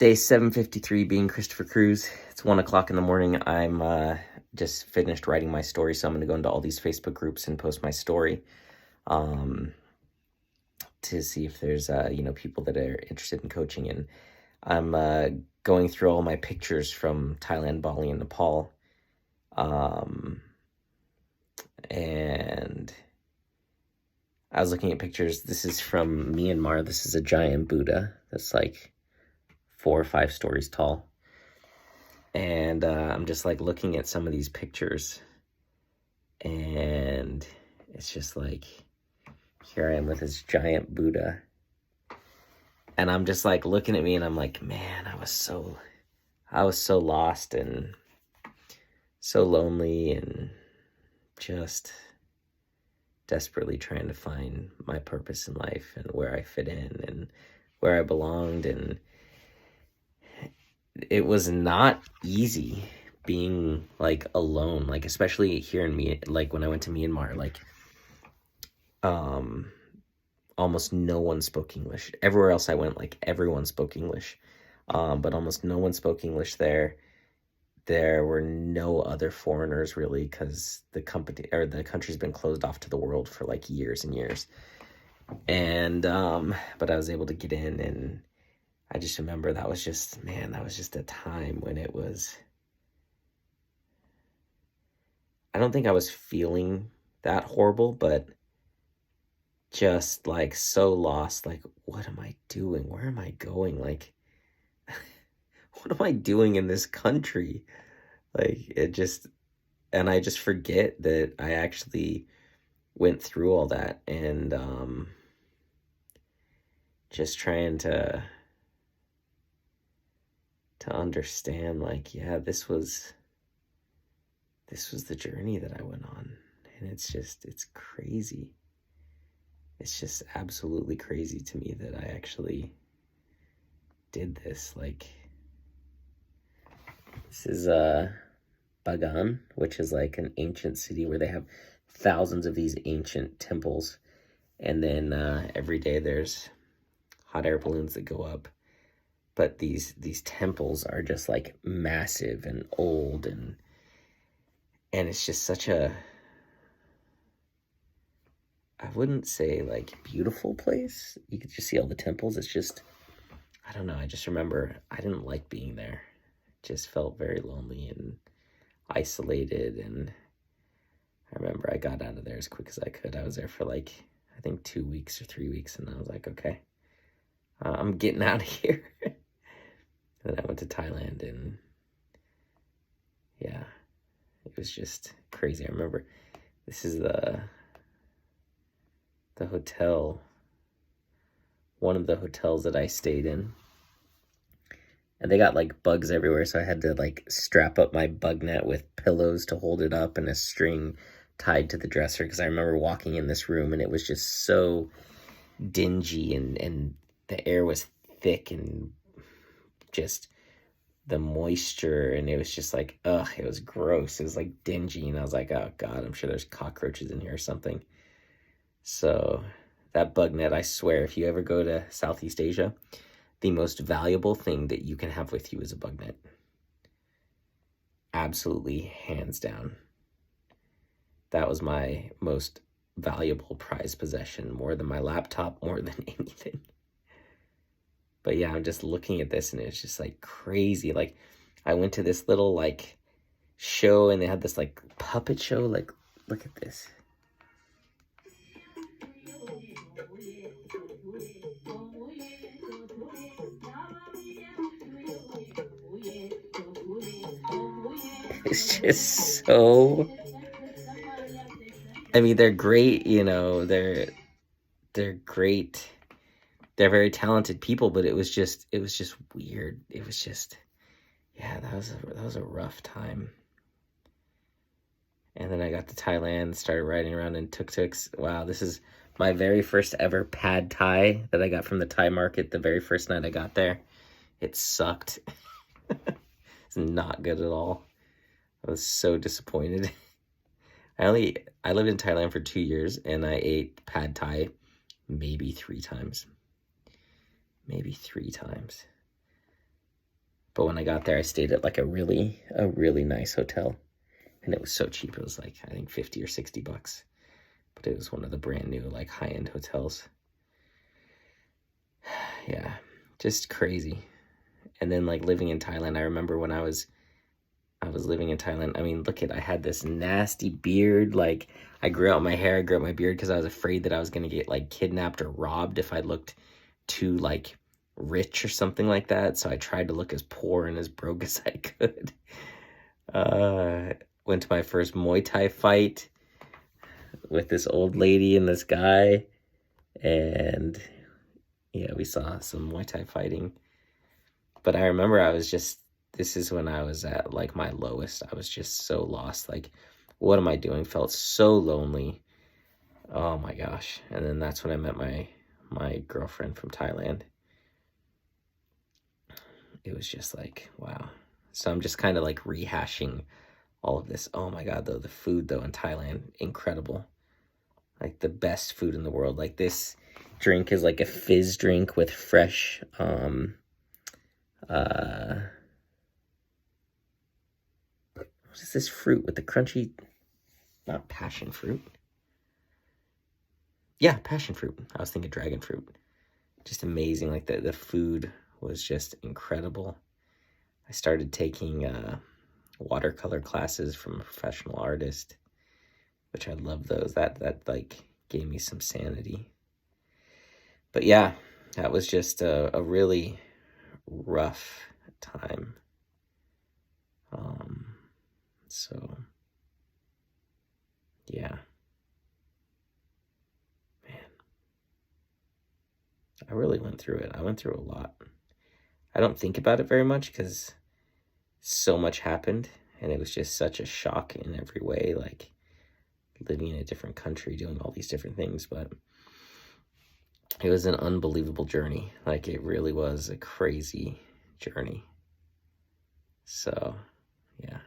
Day 753 being Christopher Cruz. It's 1 o'clock in the morning. I'm just finished writing my story, so I'm going to go into all these Facebook groups and post my story to see if there's, people that are interested in coaching. And I'm going through all my pictures from Thailand, Bali, and Nepal. And I was looking at pictures. This is from Myanmar. This is a giant Buddha that's like 4 or 5 stories tall. And I'm just like looking at some of these pictures, and it's just like, here I am with this giant Buddha, and I'm just like looking at me, and I'm like, man, I was so lost and so lonely, and just desperately trying to find my purpose in life and where I fit in and where I belonged. And it was not easy being like alone, like especially here in like when I went to Myanmar, like almost no one spoke English. Everywhere else I went, like everyone spoke English, but almost no one spoke English there. There were no other foreigners really, because the country's been closed off to the world for like years and years. And but I was able to get in, and I just remember that was just a time when it was, I don't think I was feeling that horrible, but just like so lost, like, what am I doing? Where am I going? Like, what am I doing in this country? Like, and I just forget that I actually went through all that, and just trying to understand, like, yeah, this was the journey that I went on. And it's crazy. It's just absolutely crazy to me that I actually did this. Like, this is Bagan, which is like an ancient city where they have thousands of these ancient temples. And then every day there's hot air balloons that go up. But these temples are just like massive and old, and it's just such a, I wouldn't say like beautiful place. You could just see all the temples. It's just, I don't know. I just remember I didn't like being there. It just felt very lonely and isolated. And I remember I got out of there as quick as I could. I was there for like, I think 2 weeks or 3 weeks. And I was like, okay, I'm getting out of here. And then I went to Thailand, and yeah, it was just crazy. I remember this is the hotel, one of the hotels that I stayed in. And they got like bugs everywhere, so I had to like strap up my bug net with pillows to hold it up and a string tied to the dresser, because I remember walking in this room and it was just so dingy, and the air was thick, and just the moisture, and it was just like, ugh, it was gross. It was like dingy, and I was like, oh God, I'm sure there's cockroaches in here or something. So that bug net, I swear, if you ever go to Southeast Asia, the most valuable thing that you can have with you is a bug net. Absolutely, hands down. That was my most valuable prized possession, more than my laptop, more than anything. But yeah, I'm just looking at this, and it's just like crazy. Like, I went to this little like show, and they had this like puppet show. Like, look at this. It's just so, I mean, they're great, they're great. They're very talented people, but it was just weird. It was just, yeah, that was a rough time. And then I got to Thailand, started riding around in tuk-tuks. Wow, this is my very first ever pad Thai that I got from the Thai market the very first night I got there. It sucked. It's not good at all. I was so disappointed. I lived in Thailand for 2 years, and I ate pad Thai maybe 3 times. Maybe 3 times. But when I got there, I stayed at like a really nice hotel. And it was so cheap. It was like, I think 50 or 60 bucks. But it was one of the brand new, like, high-end hotels. Yeah, just crazy. And then, like, living in Thailand, I remember when I was living in Thailand, I mean, I had this nasty beard. Like, I grew out my hair, I grew out my beard because I was afraid that I was going to get, like, kidnapped or robbed if I looked too, like, rich or something like that. So I tried to look as poor and as broke as I could. Went to my first Muay Thai fight with this old lady and this guy. And, yeah, we saw some Muay Thai fighting. But I remember this is when I was at, like, my lowest. I was just so lost. Like, what am I doing? Felt so lonely. Oh, my gosh. And then that's when I met my girlfriend from Thailand. It was just like, wow. So I'm just kind of, like, rehashing all of this. Oh, my God, though. The food, though, in Thailand, incredible. Like, the best food in the world. Like, this drink is like a fizz drink with fresh, what is this fruit with the crunchy, not passion fruit. Yeah, passion fruit. I was thinking dragon fruit. Just amazing. Like, the food was just incredible. I started taking watercolor classes from a professional artist, which I love those. That like gave me some sanity. But yeah, that was just a really rough time. So yeah, man, I really went through it. I went through a lot. I don't think about it very much because so much happened and it was just such a shock in every way, like living in a different country, doing all these different things. But it was an unbelievable journey. Like, it really was a crazy journey. So, yeah.